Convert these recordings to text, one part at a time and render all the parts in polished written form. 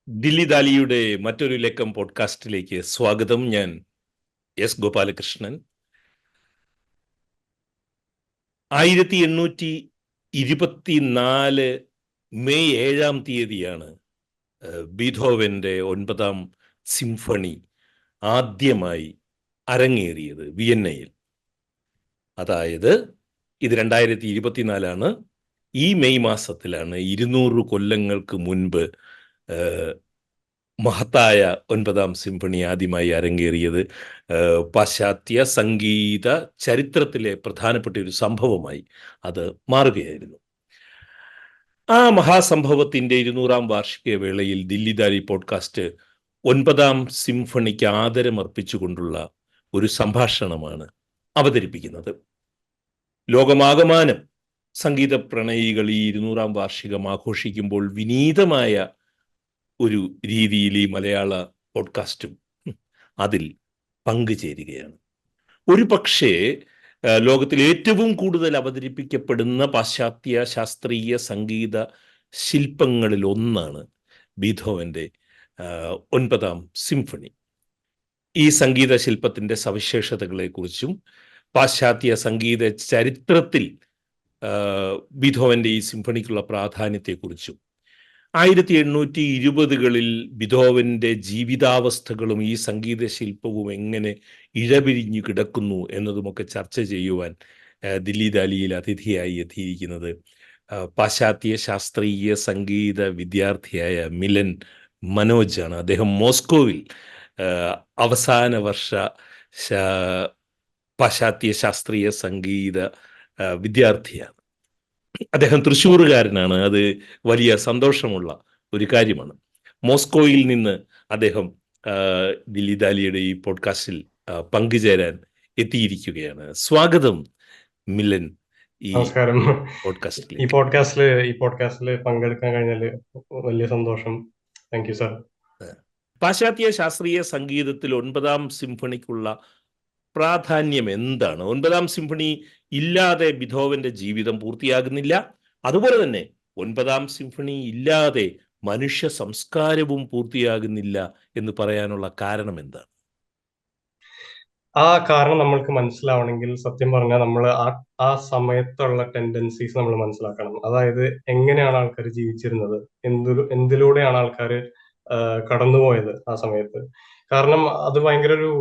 ദില്ലി ദാലിയുടെ മറ്റൊരു ലക്കം പോഡ്കാസ്റ്റിലേക്ക് സ്വാഗതം. ഞാൻ എസ് ഗോപാലകൃഷ്ണൻ. 1824 മെയ് 7-ാം തീയതിയാണ് ബീഥോവന്റെ 9-ാം സിംഫണി ആദ്യമായി അരങ്ങേറിയത് വിയന്നയിൽ. അതായത് ഇത് 2024 ഈ മെയ് മാസത്തിലാണ് 200 കൊല്ലങ്ങൾക്ക് മുൻപ് മഹത്തായ 9-ാം സിംഫണി ആദ്യമായി അരങ്ങേറിയത്. പാശ്ചാത്യ സംഗീത ചരിത്രത്തിലെ പ്രധാനപ്പെട്ട ഒരു സംഭവമായി അത് മാറുകയായിരുന്നു. ആ മഹാസംഭവത്തിൻ്റെ 200-ാം വാർഷിക വേളയിൽ ദില്ലി ദാലി പോഡ്കാസ്റ്റ് 9-ാം സിംഫണിക്ക് ആദരമർപ്പിച്ചുകൊണ്ടുള്ള ഒരു സംഭാഷണമാണ് അവതരിപ്പിക്കുന്നത്. ലോകമാകമാനം സംഗീത പ്രണയികൾ ഈ 200-ാം വാർഷികം ആഘോഷിക്കുമ്പോൾ വിനീതമായ ഒരു രീതിയിൽ ഈ മലയാള പോഡ്കാസ്റ്റും അതിൽ പങ്കുചേരുകയാണ്. ഒരു പക്ഷേ ലോകത്തിൽ ഏറ്റവും കൂടുതൽ അവതരിപ്പിക്കപ്പെടുന്ന പാശ്ചാത്യ ശാസ്ത്രീയ സംഗീത ശില്പങ്ങളിൽ ഒന്നാണ് ബീഥോവന്റെ 9-ാം സിംഫണി. ഈ സംഗീത ശില്പത്തിൻ്റെ സവിശേഷതകളെക്കുറിച്ചും പാശ്ചാത്യ സംഗീത ചരിത്രത്തിൽ ബീഥോവന്റെ ഈ സിംഫണിക്കുള്ള പ്രാധാന്യത്തെക്കുറിച്ചും 1820-കളിൽ ബീഥോവന്റെ ജീവിതാവസ്ഥകളും ഈ സംഗീത ശില്പവും എങ്ങനെ ഇഴപിരിഞ്ഞു കിടക്കുന്നു എന്നതുമൊക്കെ ചർച്ച ചെയ്യുവാൻ ദില്ലി ദാലിയിൽ അതിഥിയായി എത്തിയിരിക്കുന്നത് പാശ്ചാത്യ ശാസ്ത്രീയ സംഗീത വിദ്യാർത്ഥിയായ മിലൻ മനോജാണ്. അദ്ദേഹം മോസ്കോവിൽ അവസാന വർഷ പാശ്ചാത്യ ശാസ്ത്രീയ സംഗീത വിദ്യാർത്ഥിയാണ്. അദ്ദേഹം തൃശ്ശൂറുകാരനാണ്. അത് വലിയ സന്തോഷമുള്ള ഒരു കാര്യമാണ്. മോസ്കോയിൽ നിന്ന് അദ്ദേഹം ദില്ലി ദാലിയുടെ ഈ പോഡ്കാസ്റ്റിൽ പങ്കുചേരാൻ എത്തിയിരിക്കുകയാണ്. സ്വാഗതം മിലൻ ഈ നമസ്കാരം. പോഡ്കാസ്റ്റിൽ. ഈ പോഡ്കാസ്റ്റിൽ പങ്കെടുക്കാൻ കഴിഞ്ഞാൽ വലിയ സന്തോഷം. Thank you sir. പാശ്ചാത്യ ശാസ്ത്രീയ സംഗീതത്തിൽ 9-ാം സിംഫണിക്കുള്ള പ്രാധാന്യം എന്താണ്? 9-ാം സിംഫണി ഇല്ലാതെ ബീഥോവന്റെ ജീവിതം പൂർത്തിയാകുന്നില്ല. അതുപോലെ തന്നെ 9-ാം സിംഫണി ഇല്ലാതെ മനുഷ്യ സംസ്കാരവും പൂർത്തിയാകുന്നില്ല എന്ന് പറയാനുള്ള കാരണം എന്താണ്? ആ കാരണം നമ്മൾക്ക് മനസ്സിലാവണമെങ്കിൽ സത്യം പറഞ്ഞാൽ നമ്മൾ ആ സമയത്തുള്ള ടെൻഡൻസീസ് നമ്മൾ മനസ്സിലാക്കണം. അതായത് എങ്ങനെയാണ് ആൾക്കാർ ജീവിച്ചിരുന്നത്, എന്തിലൂടെയാണ് ആൾക്കാർ കടന്നുപോയത് ആ സമയത്ത്. കാരണം അത് ഭയങ്കര ഒരു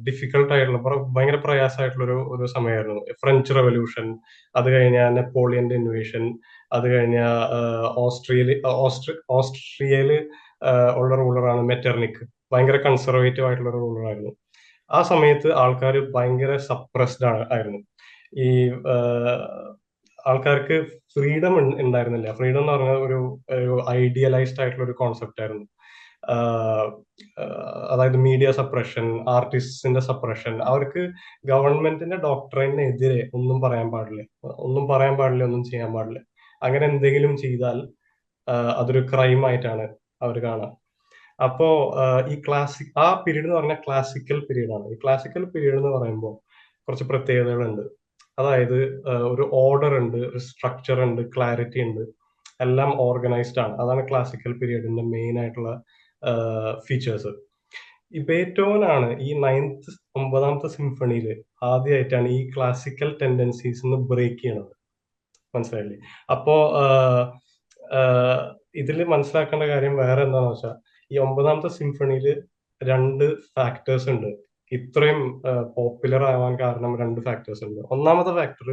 ഡിഫിക്കൽട്ട് ആയിട്ടുള്ള, ഭയങ്കര പ്രയാസമായിട്ടുള്ള ഒരു സമയമായിരുന്നു. ഫ്രഞ്ച് റെവല്യൂഷൻ, അത് കഴിഞ്ഞ നെപ്പോളിയന്റെ ഇൻവേഷൻ, അത് കഴിഞ്ഞ ഓസ്ട്രിയയില് ഉള്ള റൂളറാണ് മെറ്റർനിക്. ഭയങ്കര കൺസർവേറ്റീവ് ആയിട്ടുള്ള ഒരു റൂളറായിരുന്നു. ആ സമയത്ത് ആൾക്കാർ ഭയങ്കര സപ്രസ്ഡ് ആയിരുന്നു. ഈ ആൾക്കാർക്ക് ഫ്രീഡം ഉണ്ടായിരുന്നില്ല. ഫ്രീഡം എന്ന് പറഞ്ഞാൽ ഒരു ഐഡിയലൈസ്ഡ് ആയിട്ടുള്ള ഒരു കോൺസെപ്റ്റ് ആയിരുന്നു. അതായത് മീഡിയ സപ്രഷൻ, ആർട്ടിസ്റ്റിന്റെ സപ്രഷൻ. അവർക്ക് ഗവൺമെന്റിന്റെ ഡോക്ടറിനെതിരെ ഒന്നും പറയാൻ പാടില്ല, ഒന്നും ചെയ്യാൻ പാടില്ല. അങ്ങനെ എന്തെങ്കിലും ചെയ്താൽ അതൊരു ക്രൈം ആയിട്ടാണ് അവർ കാണുക. അപ്പോ ആ പീരീഡ് എന്ന് പറഞ്ഞാൽ ക്ലാസിക്കൽ പീരീഡ് ആണ്. ഈ ക്ലാസിക്കൽ പീരീഡ് എന്ന് പറയുമ്പോൾ കുറച്ച് പ്രത്യേകതകളുണ്ട്. അതായത് ഒരു ഓർഡർ ഉണ്ട്, ഒരു സ്ട്രക്ചർ ഉണ്ട്, ക്ലാരിറ്റി ഉണ്ട്, എല്ലാം ഓർഗനൈസ്ഡ് ആണ്. അതാണ് ക്ലാസിക്കൽ പീരീഡിന്റെ മെയിൻ ആയിട്ടുള്ള ഫീച്ചേഴ്സ്. ഈ ബേറ്റോവനാണ് ഈ 9ാമത്തെ സിംഫണിയിൽ ആദ്യമായിട്ടാണ് ഈ ക്ലാസിക്കൽ ടെൻഡൻസീസ് ബ്രേക്ക് ചെയ്യണത്. മനസ്സിലായില്ലേ? അപ്പോ ഇതിൽ മനസ്സിലാക്കേണ്ട കാര്യം വേറെ എന്താണെന്ന് വെച്ചാൽ, ഈ 9ാമത്തെ സിംഫണിയിൽ 2 ഫാക്ടേഴ്സ് ഉണ്ട്. ഇത്രയും പോപ്പുലർ ആവാൻ കാരണം 2 ഫാക്ടേഴ്സ് ഉണ്ട്. ഒന്നാമത്തെ ഫാക്ടർ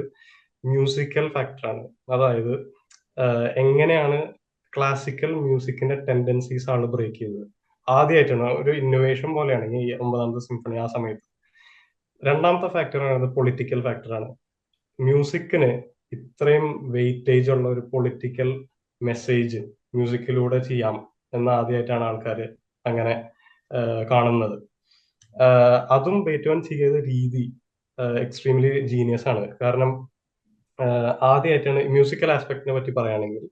മ്യൂസിക്കൽ ഫാക്ടറാണ്. അതായത് എങ്ങനെയാണ് ക്ലാസിക്കൽ മ്യൂസിക്കിന്റെ ടെൻഡൻസീസ് ആണ് ബ്രേക്ക് ചെയ്തത്. ആദ്യമായിട്ടാണ്, ഒരു ഇന്നോവേഷൻ പോലെയാണ് ഈ 9ാമത്തെ സിംഫണി ആ സമയത്ത്. രണ്ടാമത്തെ ഫാക്ടറാണ് പൊളിറ്റിക്കൽ ഫാക്ടറാണ്. മ്യൂസിക്കിന് ഇത്രയും വെയിറ്റേജ് ഉള്ള ഒരു പൊളിറ്റിക്കൽ മെസ്സേജ് മ്യൂസിക്കിലൂടെ ചെയ്യാം എന്ന് ആദ്യമായിട്ടാണ് ആൾക്കാർ അങ്ങനെ കാണുന്നത്. അതും ബേറ്റോവൻ ചെയ്ത രീതി എക്സ്ട്രീംലി ജീനിയസ് ആണ്. കാരണം ആദ്യമായിട്ടാണ് മ്യൂസിക്കൽ ആസ്പെക്ടിനെ പറ്റി പറയുകയാണെങ്കിൽ,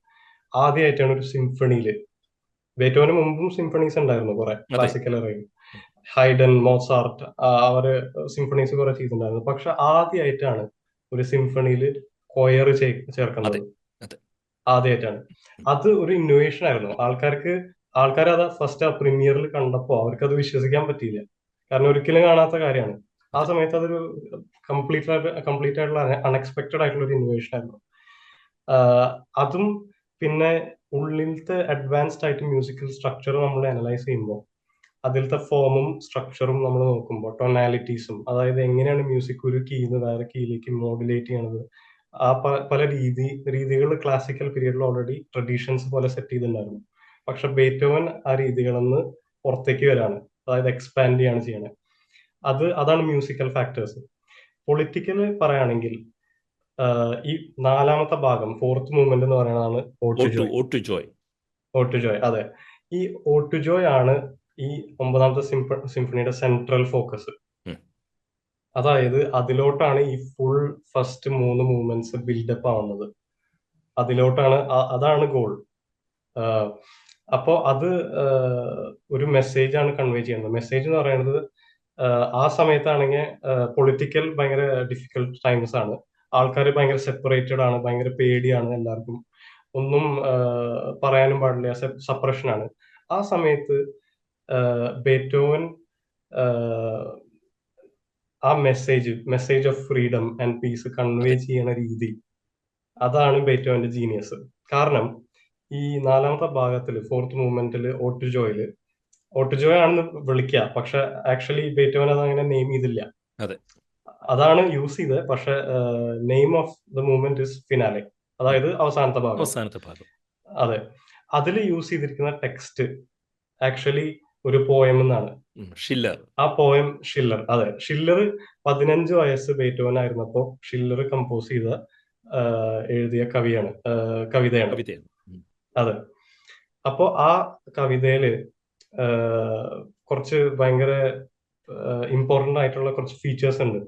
ആദ്യമായിട്ടാണ് ഒരു സിംഫണിയില്, ബേറ്റോവന് മുമ്പും സിംഫണീസ് ഉണ്ടായിരുന്നു കുറെ ക്ലാസിക്കൽ അറിയും, ഹൈഡൻ, മോസാർട്ട്, അവര് സിംഫണീസ് കുറെ ചെയ്തിട്ടുണ്ടായിരുന്നു. പക്ഷെ ആദ്യമായിട്ടാണ് ഒരു സിംഫണിയിൽ ചേർക്കുന്നത്. ആദ്യമായിട്ടാണ്. അത് ഒരു ഇന്നോവേഷൻ ആയിരുന്നു. ആൾക്കാർക്ക് ആൾക്കാർ അത് ഫസ്റ്റ് ആ പ്രീമിയറിൽ കണ്ടപ്പോൾ അവർക്ക് അത് വിശ്വസിക്കാൻ പറ്റിയില്ല. കാരണം ഒരിക്കലും കാണാത്ത കാര്യമാണ്. ആ അതെ. സമയത്ത് അതൊരു കംപ്ലീറ്റ് ആയിട്ടുള്ള അൺഎക്സ്പെക്ടഡ് ആയിട്ടുള്ള ഒരു ഇന്നോവേഷൻ ആയിരുന്നു. ആഹ് അതും പിന്നെ ഉള്ളിലത്തെ അഡ്വാൻസ്ഡ് ആയിട്ട് മ്യൂസിക്കൽ സ്ട്രക്ചർ നമ്മൾ അനലൈസ് ചെയ്യുമ്പോൾ അതിലത്തെ ഫോമും സ്ട്രക്ചറും നമ്മൾ നോക്കുമ്പോൾ ടൊണാലിറ്റീസും, അതായത് എങ്ങനെയാണ് മ്യൂസിക് ഒരു കീന്ന് വേറെ കീയിലേക്ക് മോഡുലേറ്റ് ചെയ്യണത്, ആ പല രീതികൾ ക്ലാസിക്കൽ പീരീഡിൽ ഓൾറെഡി ട്രഡീഷൻസ് പോലെ സെറ്റ് ചെയ്തിട്ടുണ്ടായിരുന്നു. പക്ഷെ ബേറ്റോവൻ ആ രീതികളിൽ നിന്ന് പുറത്തേക്ക് വരാണ്, അതായത് എക്സ്പാൻഡ് ചെയ്യാണ് ചെയ്യണത്. അതാണ് മ്യൂസിക്കൽ ഫാക്ടേഴ്സ്. പൊളിറ്റിക്കൽ പറയുകയാണെങ്കിൽ ഈ നാലാമത്തെ ഭാഗം, ഫോർത്ത് മൂവ്മെന്റ് എന്ന് പറയുന്നതാണ് ഓട്ട് ജോയ്. ഓട്ടു ജോയ്. ഓട്ട് ജോയ്, അതെ. ഈ ഓട്ട് ജോയ് ആണ് ഈ ഒമ്പതാമത്തെ സിംഫണിയുടെ സെൻട്രൽ ഫോക്കസ്. ഉം. അതായത് അതിലോട്ടാണ് ഈ ഫുൾ ഫസ്റ്റ് 3 മൂവ്മെന്റ്സ് ബിൽഡപ്പ് ആവുന്നത്. അതിലോട്ടാണ്, അതാണ് ഗോൾ. അപ്പോ അത് ഒരു മെസ്സേജ് ആണ് കൺവേ ചെയ്യുന്നത്. മെസ്സേജ് എന്ന് പറയുന്നത് ആ സമയത്താണെങ്കിൽ പൊളിറ്റിക്കൽ ഭയങ്കര ഡിഫിക്കൽട്ട് ടൈംസ് ആണ്. ആൾക്കാർ ഭയങ്കര സെപ്പറേറ്റഡ് ആണ്, ഭയങ്കര പേടിയാണ് എല്ലാവർക്കും. ഒന്നും പറയാനും പാടില്ല, സപ്രഷനാണ്. ആ സമയത്ത് ബേറ്റോവൻ ആ message of freedom and piece convey അതെ. ചെയ്യുന്ന രീതി, അതാണ് ബേറ്റോവന്റെ ജീനിയസ്. കാരണം ഈ നാലാമത്തെ ഭാഗത്തില്, ഫോർത്ത് മൂവ്മെന്റില്, ഓട്ടുജോയ് ആണെന്ന് വിളിക്കുക, പക്ഷെ ആക്ച്വലി ബേറ്റോവൻ അത് അങ്ങനെ നെയിം ചെയ്തില്ല. അതെ. അതാണ് യൂസ് ചെയ്തത്. പക്ഷെ name of the movement is finale, ഉം. അതായത് അവസാനത്തെ ഭാഗം. അവസാനത്തെ ഭാഗം. അതെ. അതിൽ യൂസ് ചെയ്തിരിക്കുന്ന ടെക്സ്റ്റ് ആക്ച്വലി ഒരു പോയം എന്നാണ്. ഷില്ലർ. ആ പോയം ഷില്ലർ, അതെ. ഷില്ലർ 15 വയസ്സ് ബേറ്റോവൻ ആയിരുന്നപ്പോ ഷില്ലർ കമ്പോസ് ചെയ്ത എഴുതിയ കവിതയാണ്. കവിതയാണ്. അതെ. അപ്പോ ആ കവിതയില് കുറച്ച് ഭയങ്കര ഇമ്പോർട്ടന്റ് ആയിട്ടുള്ള കുറച്ച് ഫീച്ചേഴ്സ് ഉണ്ട്.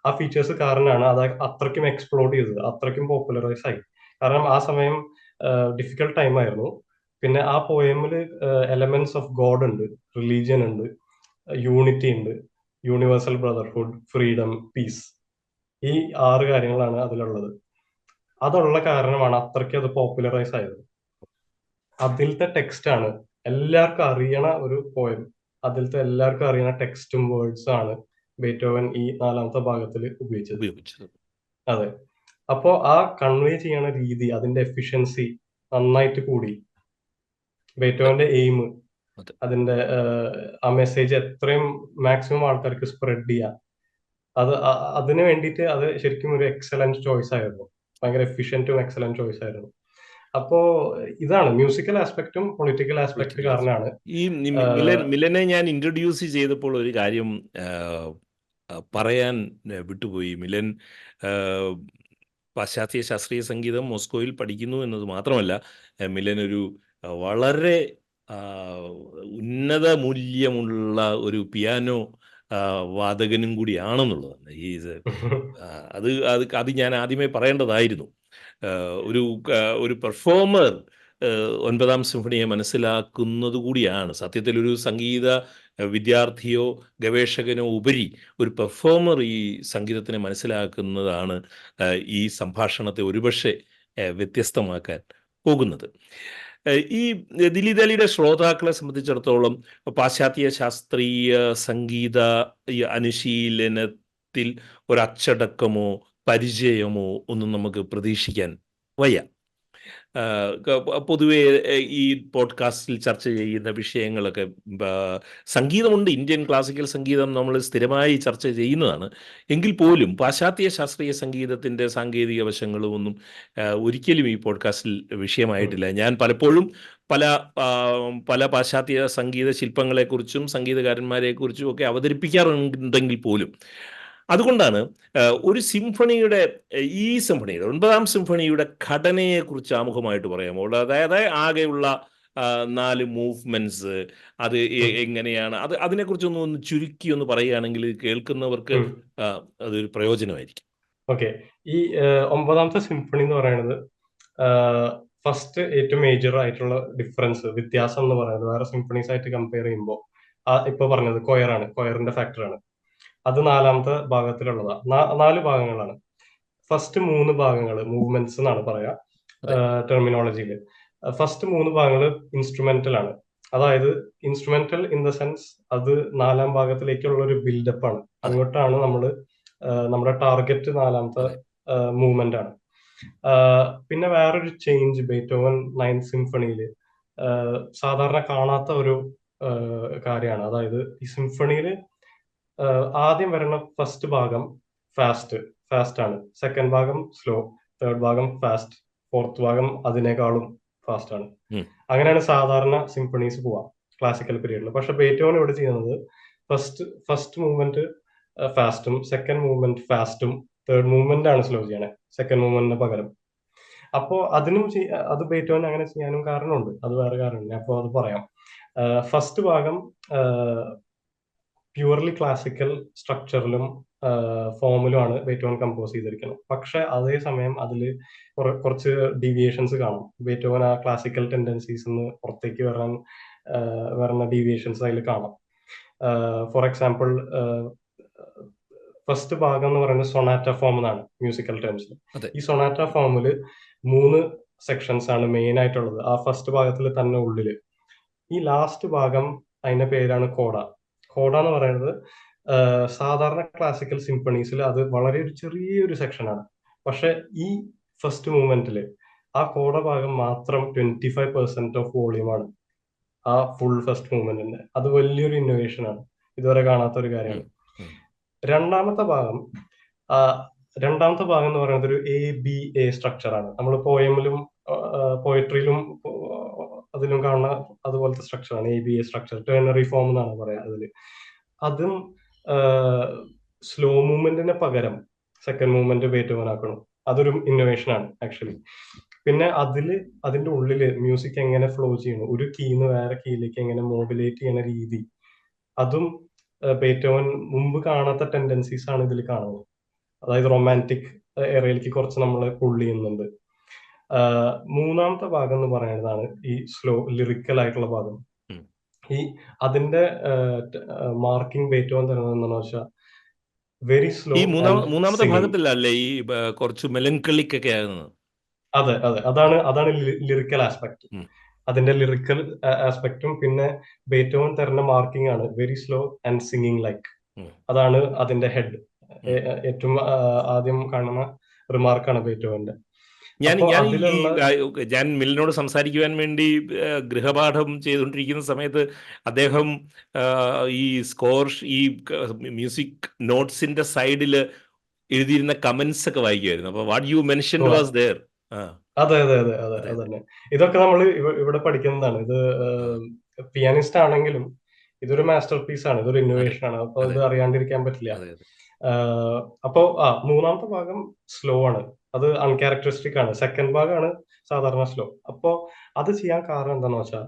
ആ ഫീച്ചേഴ്സ് കാരണമാണ് അത് അത്രയ്ക്കും എക്സ്പ്ലോഡ് ചെയ്തത്, അത്രയ്ക്കും പോപ്പുലറൈസ് ആയി. കാരണം ആ സമയം ഡിഫിക്കൽട്ട് ടൈം ആയിരുന്നു. പിന്നെ ആ പോയമില് എലമെന്റ്സ് ഓഫ് ഗോഡ് ഉണ്ട്, റിലീജിയൻ ഉണ്ട്, യൂണിറ്റി ഉണ്ട്, യൂണിവേഴ്സൽ ബ്രദർഹുഡ്, ഫ്രീഡം, പീസ്. ഈ 6 കാര്യങ്ങളാണ് അതിലുള്ളത്. അതുള്ള കാരണമാണ് അത്രയ്ക്ക് അത് പോപ്പുലറൈസ് ആയത്. അതിലത്തെ ടെക്സ്റ്റ് ആണ് എല്ലാവർക്കും അറിയണ ഒരു പോയം. അതിലത്തെ എല്ലാവർക്കും അറിയണ ടെക്സ്റ്റും വേർഡ്സും ആണ് ബേറ്റോവൻ ഈ നാലാമത്തെ ഭാഗത്തിൽ ഉപയോഗിച്ചത്. അതെ. അപ്പോ ആ കൺവേ ചെയ്യണ രീതി, അതിന്റെ എഫിഷ്യൻസി നന്നായിട്ട് കൂടി. ബേറ്റോവന്റെ എയിം അതെ. അതിന്റെ ആ മെസ്സേജ് എത്രയും മാക്സിമം ആൾക്കാർക്ക് സ്പ്രെഡ് ചെയ്യാം, അതിന് വേണ്ടിയിട്ട് അത് ശരിക്കും ഒരു എക്സലന്റ് ചോയ്സ് ആയിരുന്നു. ഭയങ്കര എഫിഷ്യന്റും എക്സലന്റ് ചോയ്സ് ആയിരുന്നു. അപ്പോ ഇതാണ് മ്യൂസിക്കൽ ആസ്പെക്റ്റും പൊളിറ്റിക്കൽ ആസ്പെക്ട് പൊളിറ്റിക്കൽ ആസ്പെക്ട്. കാരണമാണ്. ഈ മിലനെ ഞാൻ ഇൻട്രൊഡ്യൂസ് ചെയ്തപ്പോൾ ഒരു കാര്യം പറയാൻ വിട്ടുപോയി. മിലൻ പാശ്ചാത്യ ശാസ്ത്രീയ സംഗീതം മോസ്കോയിൽ പഠിക്കുന്നു എന്നത് മാത്രമല്ല, മിലൻ ഒരു വളരെ ഉന്നത മൂല്യമുള്ള ഒരു പിയാനോ വാദകനും കൂടിയാണെന്നുള്ളതാണ്. അത് അത് അത് ഞാൻ ആദ്യമേ പറയേണ്ടതായിരുന്നു. ഒരു പെർഫോമർ ഒൻപതാം സിംഫണിയെ മനസ്സിലാക്കുന്നത് കൂടിയാണ്. സത്യത്തിൽ ഒരു സംഗീത വിദ്യാർത്ഥിയോ ഗവേഷകനോ ഉപരി ഒരു പെർഫോമർ ഈ സംഗീതത്തിനെ മനസ്സിലാക്കുന്നതാണ് ഈ സംഭാഷണത്തെ ഒരുപക്ഷെ വ്യത്യസ്തമാക്കാൻ പോകുന്നത്. ഈ ദില്ലി ദാലിയുടെ ശ്രോതാക്കളെ സംബന്ധിച്ചിടത്തോളം പാശ്ചാത്യ ശാസ്ത്രീയ സംഗീത ഈ അനുശീലനത്തിൽ ഒരച്ചടക്കമോ പരിചയമോ ഒന്നും നമുക്ക് പ്രതീക്ഷിക്കാൻ വയ്യ. പൊതുവെ ഈ പോഡ്കാസ്റ്റിൽ ചർച്ച ചെയ്യുന്ന വിഷയങ്ങളൊക്കെ സംഗീതമുണ്ട്, ഇന്ത്യൻ ക്ലാസിക്കൽ സംഗീതം നമ്മൾ സ്ഥിരമായി ചർച്ച ചെയ്യുന്നതാണ്. എങ്കിൽ പോലും പാശ്ചാത്യ ശാസ്ത്രീയ സംഗീതത്തിൻ്റെ സാങ്കേതിക വശങ്ങളും ഒന്നും ഒരിക്കലും ഈ പോഡ്കാസ്റ്റിൽ വിഷയമായിട്ടില്ല. ഞാൻ പലപ്പോഴും പല പാശ്ചാത്യ സംഗീത ശില്പങ്ങളെക്കുറിച്ചും സംഗീതകാരന്മാരെക്കുറിച്ചും ഒക്കെ അവതരിപ്പിക്കാറുണ്ടെങ്കിൽ പോലും, അതുകൊണ്ടാണ് ഒരു സിംഫണിയുടെ, ഈ സിംഫണിയുടെ ഒൻപതാം സിംഫണിയുടെ ഘടനയെക്കുറിച്ച് ആമുഖമായിട്ട് പറയാമോ? അതായത് ആകെയുള്ള 4 മൂവ്മെന്റ്സ്, അത് എങ്ങനെയാണ്, അതിനെക്കുറിച്ചൊന്ന് ചുരുക്കി ഒന്ന് പറയുകയാണെങ്കിൽ കേൾക്കുന്നവർക്ക് അതൊരു പ്രയോജനമായിരിക്കും. ഓക്കെ. ഈ ഒമ്പതാമത്തെ സിംഫണി എന്ന് പറയുന്നത് ഫസ്റ്റ് ഏറ്റവും മേജർ ആയിട്ടുള്ള വ്യത്യാസം എന്ന് പറയുന്നത് വേറെ സിംഫണീസ് ആയിട്ട് കമ്പയർ ചെയ്യുമ്പോൾ ഇപ്പൊ പറഞ്ഞത് കൊയറിന്റെ ഫാക്ടറാണ്. അത് നാലാമത്തെ ഭാഗത്തിലുള്ളതാണ്. 4 ഭാഗങ്ങളാണ്. ഫസ്റ്റ് 3 ഭാഗങ്ങൾ മൂവ്മെന്റ്സ് എന്നാണ് പറയാ ടെർമിനോളജിയിൽ. ഫസ്റ്റ് 3 ഭാഗങ്ങൾ ഇൻസ്ട്രുമെന്റൽ ആണ്. അതായത് ഇൻസ്ട്രുമെന്റൽ ഇൻ ദ സെൻസ് അത് നാലാം ഭാഗത്തിലേക്കുള്ള ഒരു ബിൽഡപ്പ് ആണ്. അതെ അങ്ങോട്ടാണ് നമ്മുടെ ടാർഗറ്റ് നാലാമത്തെ അതെ മൂവ്മെന്റ് ആണ്. പിന്നെ വേറൊരു ചേഞ്ച് ബീറ്റോവൻ നയൻത് സിംഫണിയില് സാധാരണ കാണാത്ത ഒരു കാര്യമാണ്. അതായത് ഈ സിംഫണിയില് ആദ്യം വരുന്ന ഫസ്റ്റ് ഭാഗം ഫാസ്റ്റ് ആണ്, സെക്കൻഡ് ഭാഗം സ്ലോ, തേർഡ് ഭാഗം ഫാസ്റ്റ്, ഫോർത്ത് ഭാഗം അതിനേക്കാളും ഫാസ്റ്റ് ആണ്. ഉം. അങ്ങനെയാണ് സാധാരണ സിംഫണീസ് പോവാ ക്ലാസിക്കൽ പീരീഡിൽ. പക്ഷെ ബീറ്റോവൻ ഇവിടെ ചെയ്യുന്നത് ഫസ്റ്റ് മൂവ്മെന്റ് ഫാസ്റ്റും സെക്കൻഡ് മൂവ്മെന്റ് ഫാസ്റ്റും തേർഡ് മൂവ്മെന്റ് ആണ് സ്ലോ ചെയ്യണേ സെക്കൻഡ് മൂവ്മെന്റിന് പകരം. അപ്പോ അത് ബീറ്റോവൻ അങ്ങനെ ചെയ്യാനും കാരണമുണ്ട്. അത് വേറെ കാരണമില്ല. അപ്പോ അത് പറയാം. ഫസ്റ്റ് ഭാഗം പ്യുവർലി ക്ലാസിക്കൽ സ്ട്രക്ചറിലും ഫോമിലുമാണ് ബീറ്റോവൻ കമ്പോസ് ചെയ്തിരിക്കുന്നത്. പക്ഷെ അതേസമയം അതിൽ കുറച്ച് ഡീവിയേഷൻസ് കാണും. ബീറ്റോവൻ ആ ക്ലാസിക്കൽ ടെൻഡൻസീസ് പുറത്തേക്ക് വരുന്ന ഡീവിയേഷൻസ് അതിൽ കാണാം. ഫോർ എക്സാമ്പിൾ, ഫസ്റ്റ് ഭാഗം എന്ന് പറയുന്നത് സൊനാറ്റ ഫോം എന്നാണ് മ്യൂസിക്കൽ ടേംസിൽ. അതെ ഈ സൊനാറ്റ ഫോമിൽ 3 സെക്ഷൻസ് ആണ് മെയിൻ ആയിട്ടുള്ളത് ആ ഫസ്റ്റ് ഭാഗത്തിൽ തന്നെ ഉള്ളില്. ഈ ലാസ്റ്റ് ഭാഗം അതിന്റെ പേരാണ് കോഡ. കോഡ എന്ന് പറയുന്നത് സാധാരണ ക്ലാസിക്കൽ സിംഫണീസിൽ അത് വളരെ ഒരു ചെറിയൊരു സെക്ഷനാണ്. പക്ഷെ ഈ ഫസ്റ്റ് മൂവ്മെന്റിൽ ആ കോഡ ഭാഗം മാത്രം 25% ഓഫ് വോളിയമാണ് ആ ഫുൾ ഫസ്റ്റ് മൂവ്മെന്റിന്റെ. അത് വലിയൊരു ഇന്നോവേഷൻ ആണ്, ഇതുവരെ കാണാത്ത ഒരു ഉം. കാര്യമാണ്. ഉം. രണ്ടാമത്തെ ഭാഗം ആ, രണ്ടാമത്തെ ഭാഗം എന്ന് പറയുന്നത് ഒരു ABA സ്ട്രക്ചർ ആണ്. നമ്മൾ പോയട്രിയിലും അതിലും കാണുന്ന അതുപോലത്തെ സ്ട്രക്ചറാണ് ABA സ്ട്രക്ചർ. ടേണറി ഫോം എന്നാണ് പറയാ അതില്. അതും സ്ലോ മൂവ്മെന്റിന് പകരം സെക്കൻഡ് മൂവ്മെന്റ് ബീറ്റോവൻ ആക്കണം. അതൊരു ഇന്നോവേഷൻ ആണ് ആക്ച്വലി. പിന്നെ അതിന്റെ ഉള്ളില് മ്യൂസിക് എങ്ങനെ ഫ്ലോ ചെയ്യണം, ഒരു കീന്ന് വേറെ കീയിലേക്ക് എങ്ങനെ മോഡുലേറ്റ് ചെയ്യുന്ന രീതി, അതും ബീറ്റോവൻ മുമ്പ് കാണാത്ത ടെൻഡൻസീസ് ആണ് ഇതിൽ കാണുന്നത്. അതായത് റൊമാൻറ്റിക് ഏറിയയിലേക്ക് കുറച്ച് നമ്മൾ പുൾ ചെയ്യുന്നുണ്ട്. മൂന്നാമത്തെ ഭാഗം എന്ന് പറയുന്നതാണ് ഈ സ്ലോ ലിറിക്കൽ ആയിട്ടുള്ള ഭാഗം. ഉം. ഈ അതിന്റെ മാർക്കിംഗ് ബീറ്റോവൻ തരുന്നത് എന്താണെന്ന് വെച്ചാൽ വെരി സ്ലോ ഈ ആൻഡ് മൂന്നാമത്തെ സിംഗിങ്. ഭാഗത്തിലല്ലേ ഈ കുറച്ച് മെലങ്കളിക് ഒക്കെ ആകുന്നത്? അതെ അതെ, അതാണ് ലിറിക്കൽ ആസ്പെക്ട്. ഉം. അതിന്റെ ലിറിക്കൽ ആസ്പെക്റ്റും പിന്നെ ബീറ്റോവൻ തരുന്ന മാർക്കിംഗ് ആണ് very slow and singing like. ഉം. അതാണ് അതിന്റെ ഹെഡ്. ഉം. ഏറ്റവും ആദ്യം കാണുന്ന റിമാർക്കാണ് ബീറ്റോവന്റെ. ഞാൻ അപ്പൊ ഞാൻ ഈ അതിലുള്ള ഞാൻ മില്ലിനോട് സംസാരിക്കുവാൻ വേണ്ടി ഗൃഹപാഠം ചെയ്തുകൊണ്ടിരിക്കുന്ന സമയത്ത് അദ്ദേഹം ആ, ഈ സ്കോർ ഈ മ്യൂസിക് നോട്ട്സിന്റെ സൈഡിൽ എഴുതിയിരുന്ന കമന്റ്സ് ഒക്കെ വായിക്കുമായിരുന്നു. അപ്പോൾ what you mention was there. ആ അതെ അതെ അതെ അതെ അതെ അത് അതെ തന്നെ. ഇതൊക്കെ നമ്മൾ ഇവിടെ പഠിക്കുന്നതാണ്. ഇത് ആ പിയാനിസ്റ്റ് ആണെങ്കിലും ഇതൊരു മാസ്റ്റർ പീസ് ആണ്, ഇതൊരു അതെ ഇന്നോവേഷൻ ആണ്. അപ്പൊ അതെ ഇത് അറിയാണ്ടിരിക്കാൻ പറ്റില്ല. അതെ അതെ അപ്പോ മൂന്നാമത്തെ ഭാഗം സ്ലോ ആണ്, അത് അൺക്യാരക്ടറിസ്റ്റിക് ആണ്. സെക്കൻഡ് ഭാഗമാണ് സാധാരണ സ്ലോ. അപ്പോ അത് ചെയ്യാൻ കാരണം എന്താണെന്ന് വെച്ചാൽ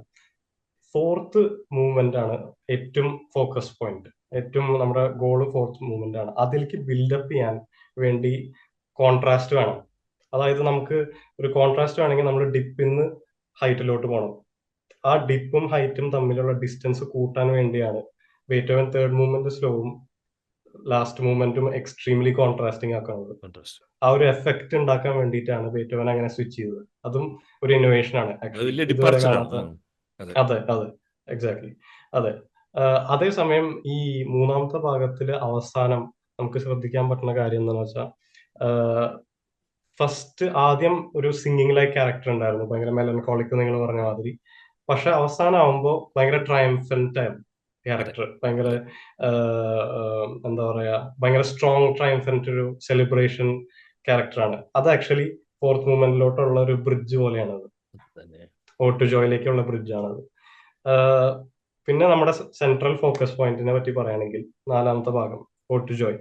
ഫോർത്ത് മൂവ്മെന്റ് ആണ് ഏറ്റവും ഫോക്കസ് പോയിന്റ്. ഏറ്റവും നമ്മുടെ ഗോള് ഫോർത്ത് മൂവ്മെന്റ് ആണ്. അതിലേക്ക് ബിൽഡപ്പ് ചെയ്യാൻ വേണ്ടി കോൺട്രാസ്റ്റ് വേണം. അതായത് നമുക്ക് ഒരു കോൺട്രാസ്റ്റ് വേണമെങ്കിൽ നമ്മൾ ഡിപ്പിന്ന് ഹൈറ്റിലോട്ട് പോകണം. ആ ഡിപ്പും ഹൈറ്റും തമ്മിലുള്ള ഡിസ്റ്റൻസ് കൂട്ടാൻ വേണ്ടിയാണ് ബീറ്റോവൻ തേർഡ് മൂവ്മെന്റ് സ്ലോവും ലാസ്റ്റ് മൂവ്മെന്റും എക്സ്ട്രീംലി കോൺട്രാസ്റ്റിംഗ് ആക്കുന്നത്. ഇൻട്രസ്റ്റ്. ആ ഒരു എഫക്റ്റ് ഉണ്ടാക്കാൻ വേണ്ടിയിട്ടാണ് ബീറ്റോവൻ അങ്ങനെ സ്വിച്ച് ചെയ്തത്. അതും ഒരു ഇന്നോവേഷൻ ആണ് അത് ആക്ച്വലി, വലിയ ഇതുവരെ ഡിപ്പാർച്ചറാണ്. കാണാത്ത. അതെ അതെ അതെ, എക്സാക്ട്ലി. അതെ. അതേസമയം ഈ മൂന്നാമത്തെ ഭാഗത്തില് അവസാനം നമുക്ക് ശ്രദ്ധിക്കാൻ പറ്റുന്ന കാര്യം എന്താണെന്ന് വെച്ചാൽ ഫസ്റ്റ് ആദ്യം ഒരു സിംഗിങ് ലൈക്ക് ക്യാരക്ടർ ഉണ്ടായിരുന്നു, ഭയങ്കര മെലൻകോളിക് നിങ്ങൾ പറഞ്ഞ മാതിരി. പക്ഷെ അവസാനം ആവുമ്പോ ഭയങ്കര ട്രയംഫന്റ് ആയിരുന്നു അതെ ക്യാരക്ടർ. ഭയങ്കര അതെ എന്താ പറയാ, ഭയങ്കര സ്ട്രോങ് ട്രയംഫന്റ് ഒരു സെലിബ്രേഷൻ ക്യാരക്ടറാണ്. അത് ആക്ച്വലി ഫോർത്ത് മൂവ്മെന്റിലോട്ടുള്ള ഒരു ബ്രിഡ്ജ് പോലെയാണ് അത്. തന്നെ. ഓ ടു ജോയിലേക്കുള്ള ബ്രിഡ്ജ് ആണത്. ആഹ് പിന്നെ നമ്മുടെ സെൻട്രൽ ഫോക്കസ് പോയിന്റിനെ പറ്റി പറയുകയാണെങ്കിൽ നാലാമത്തെ ഭാഗം ode to joy.